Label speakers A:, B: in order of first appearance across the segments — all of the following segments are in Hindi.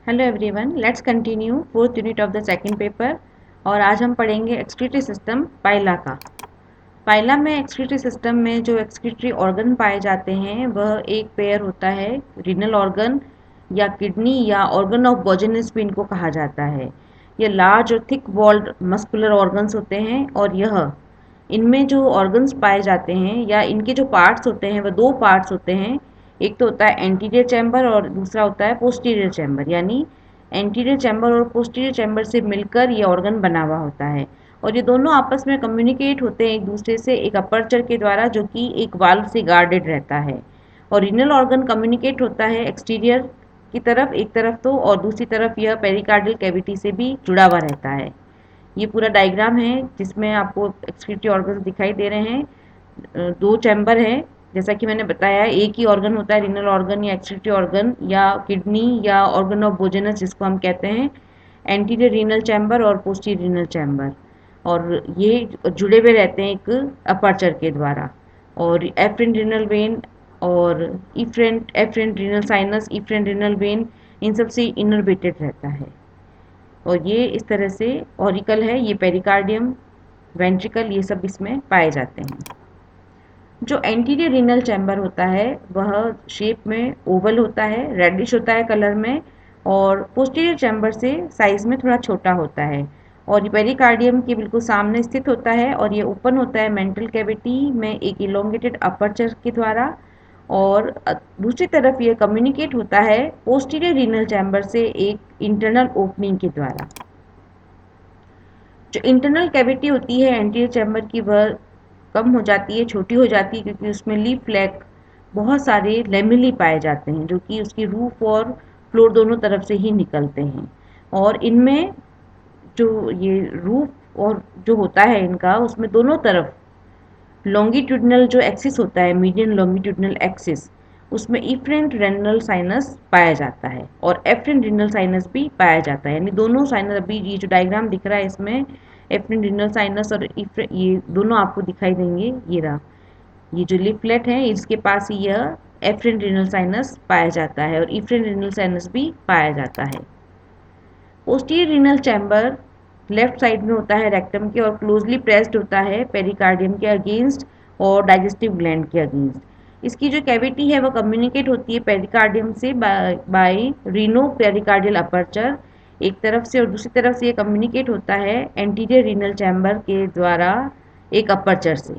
A: Hello everyone, let's continue fourth unit of the second paper. और आज हम पढ़ेंगे एक्सक्रीटरी सिस्टम पाइला का। पाइला में एक्सक्रीटरी सिस्टम में जो एक्सक्रीटरी ऑर्गन पाए जाते हैं वह एक पेयर होता है, रीनल ऑर्गन या किडनी या ऑर्गन ऑफ बॉर्जेनस भी इनको कहा जाता है। ये लार्ज और थिक वॉल्ड मस्कुलर ऑर्गन्स होते हैं और यह इनमें जो ऑर्गन्स पाए जाते हैं या इनके जो पार्ट्स होते हैं वह दो पार्ट्स होते हैं। एक तो होता है एंटीरियर चैम्बर और दूसरा होता है पोस्टीरियर चैम्बर। यानी एंटीरियर चैम्बर और पोस्टीरियर चैम्बर से मिलकर ये ऑर्गन बना हुआ होता है और ये दोनों आपस में कम्युनिकेट होते हैं एक दूसरे से एक अपर्चर के द्वारा, जो कि एक वाल्व से गार्डेड रहता है। और रीनल ऑर्गन कम्युनिकेट होता है एक्सटीरियर की तरफ एक तरफ तो, और दूसरी तरफ यह पेरिकार्डियल कैविटी से भी जुड़ा हुआ रहता है। ये पूरा डायग्राम है जिसमें आपको एक्सक्रीटरी ऑर्गन्स दिखाई दे रहे हैं। दो चैम्बर है, जैसा कि मैंने बताया एक ही ऑर्गन होता है, रीनल ऑर्गन या एक्सक्रीटरी ऑर्गन या किडनी या ऑर्गन ऑफ बोजेनस जिसको हम कहते हैं, एंटीरियर रीनल चैम्बर और पोस्टीरियर रीनल चैम्बर। और ये जुड़े हुए रहते हैं एक अपर्चर के द्वारा। और एफ्रेंट रीनल वेन और afferent renal sinus, efferent renal vein, इन सब से इनरवेटेड रहता है। और ये इस तरह से ऑरिकल है, ये पेरिकार्डियम, वेंट्रिकल, ये सब इसमें पाए जाते हैं। जो एंटीरियर रीनल चैम्बर होता है वह शेप में ओवल होता है, रेडिश होता है कलर में, और पोस्टीरियर चैम्बर से साइज में थोड़ा छोटा होता है। और ये पेरिकार्डियम के बिल्कुल सामने स्थित होता है और ये ओपन होता है मेंटल कैविटी में एक इलोंगेटेड अपर्चर के द्वारा। और दूसरी तरफ ये कम्युनिकेट होता है पोस्टीरियर रीनल चैम्बर से एक इंटरनल ओपनिंग के द्वारा। जो इंटरनल कैविटी होती है एंटीरियर चैम्बर की वह कम हो जाती है, छोटी हो जाती है, क्योंकि उसमें लीफ फ्लैक बहुत सारे लेमिली पाए जाते हैं जो कि उसकी रूफ और फ्लोर दोनों तरफ से ही निकलते हैं। और इनमें जो ये रूफ और जो होता है इनका, उसमें दोनों तरफ लॉन्गिट्यूडनल जो एक्सिस होता है, मीडियन लॉन्गिट्यूडनल एक्सिस, उसमें इफरेंट रेनल साइनस पाया जाता है और एफरेंट रीनल साइनस भी पाया जाता है। यानी दोनों साइनस, अभी ये जो डायग्राम दिख रहा है इसमें एफरेंट रीनल साइनस और ये दोनों आपको दिखाई देंगे। ये रहा, ये जो लिफलेट है इसके पास ही यह एफरेंट रीनल साइनस पाया जाता है और इफरेंट रीनल साइनस भी पाया जाता है। Posterior renal chamber left side में होता है रेक्टम के और क्लोजली प्रेस्ड होता है पेरिकार्डियम के अगेंस्ट और डाइजेस्टिव ग्लैंड के अगेंस्ट। इसकी जो कैविटी है वह कम्युनिकेट होती है पेरिकार्डियम से बाय रीनो पेरिकार्डियल अपर्चर एक तरफ से, और दूसरी तरफ से ये कम्युनिकेट होता है एंटीरियर रीनल चैम्बर के द्वारा एक अपर्चर से।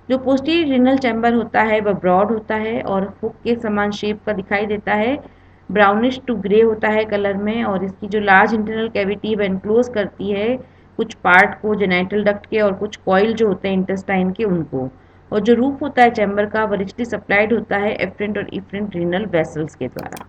A: जो पोस्टीरियर रीनल चैम्बर होता है वह ब्रॉड होता है और हुक के समान शेप का दिखाई देता है, ब्राउनिश टू ग्रे होता है कलर में। और इसकी जो लार्ज इंटरनल कैविटी वह एनक्लोज करती है कुछ पार्ट को जेनाइटल डक्ट के और कुछ कॉइल जो होते हैं इंटेस्टाइन के उनको। और जो रूफ होता है चैम्बर का वह रिचली सप्लाइड होता है एफरेंट और इफरेंट रीनल वेसल्स के द्वारा।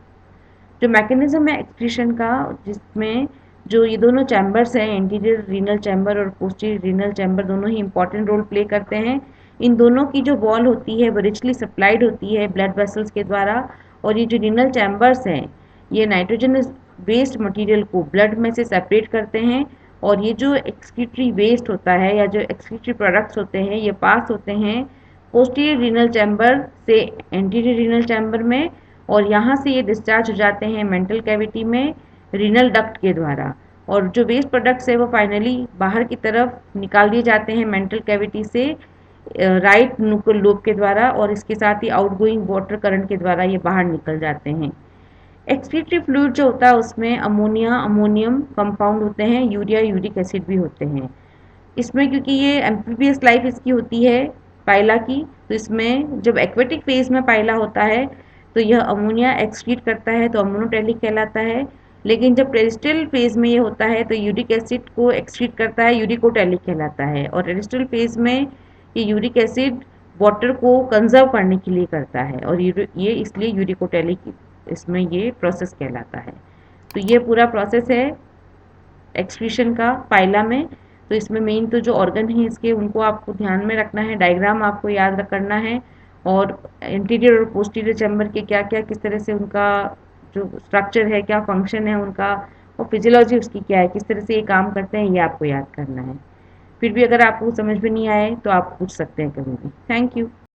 A: जो मैकेनिज्म है एक्सक्रीशन का, जिसमें जो ये दोनों चैम्बर्स हैं, एंटीरियर रीनल चैम्बर और पोस्टीरियर रीनल चैम्बर, दोनों ही इंपॉर्टेंट रोल प्ले करते हैं। इन दोनों की जो वॉल होती है वो रिचली सप्लाइड होती है ब्लड वेसल्स के द्वारा। और ये जो रीनल चैम्बर्स हैं ये नाइट्रोजन वेस्ट मटेरियल को ब्लड में से सेपरेट करते हैं। और ये जो एक्सक्रीटरी वेस्ट होता है या जो एक्सक्रीटरी प्रोडक्ट्स होते हैं ये पास होते हैं पोस्टीरियर रीनल चैम्बर से एंटीरियर रीनल चैम्बर में, और यहाँ से ये डिस्चार्ज हो जाते हैं मेंटल कैविटी में रीनल डक्ट के द्वारा। और जो वेस्ट प्रोडक्ट्स है वो फाइनली बाहर की तरफ निकाल दिए जाते हैं मेंटल कैविटी से राइट न्यूक्लियर लोब के द्वारा, और इसके साथ ही आउटगोइंग वाटर करंट के द्वारा ये बाहर निकल जाते हैं। एक्सक्रीटरी फ्लूइड जो होता है उसमें अमोनिया अमोनियम कंपाउंड होते हैं, यूरिया यूरिक एसिड भी होते हैं। इसमें क्योंकि ये एम्फीबियस लाइफ इसकी होती है पाइला की, तो इसमें जब एक्वेटिक फेज में पाइला होता है तो यह अमोनिया एक्सक्रीट करता है तो अमोनोटेलिक कहलाता है। लेकिन जब टेरेस्ट्रियल फेज में ये होता है तो यूरिक एसिड को एक्सक्रीट करता है, यूरिकोटेलिक कहलाता है। और टेरेस्ट्रियल फेज में ये यूरिक एसिड वाटर को कंजर्व करने के लिए करता है और ये इसलिए यूरिकोटेलिक इसमें ये प्रोसेस कहलाता है। तो ये पूरा प्रोसेस है एक्सक्रीशन का पाइला में। तो इसमें मेन तो जो ऑर्गन है इसके उनको आपको ध्यान में रखना है, डायग्राम आपको याद करना है, और इंटीरियर और पोस्टीरियर चैम्बर के क्या क्या किस तरह से उनका जो स्ट्रक्चर है, क्या फंक्शन है उनका, और फिजियोलॉजी उसकी क्या है, किस तरह से ये काम करते हैं, ये आपको याद करना है। फिर भी अगर आपको समझ में नहीं आए तो आप पूछ सकते हैं कभी भी। Thank you.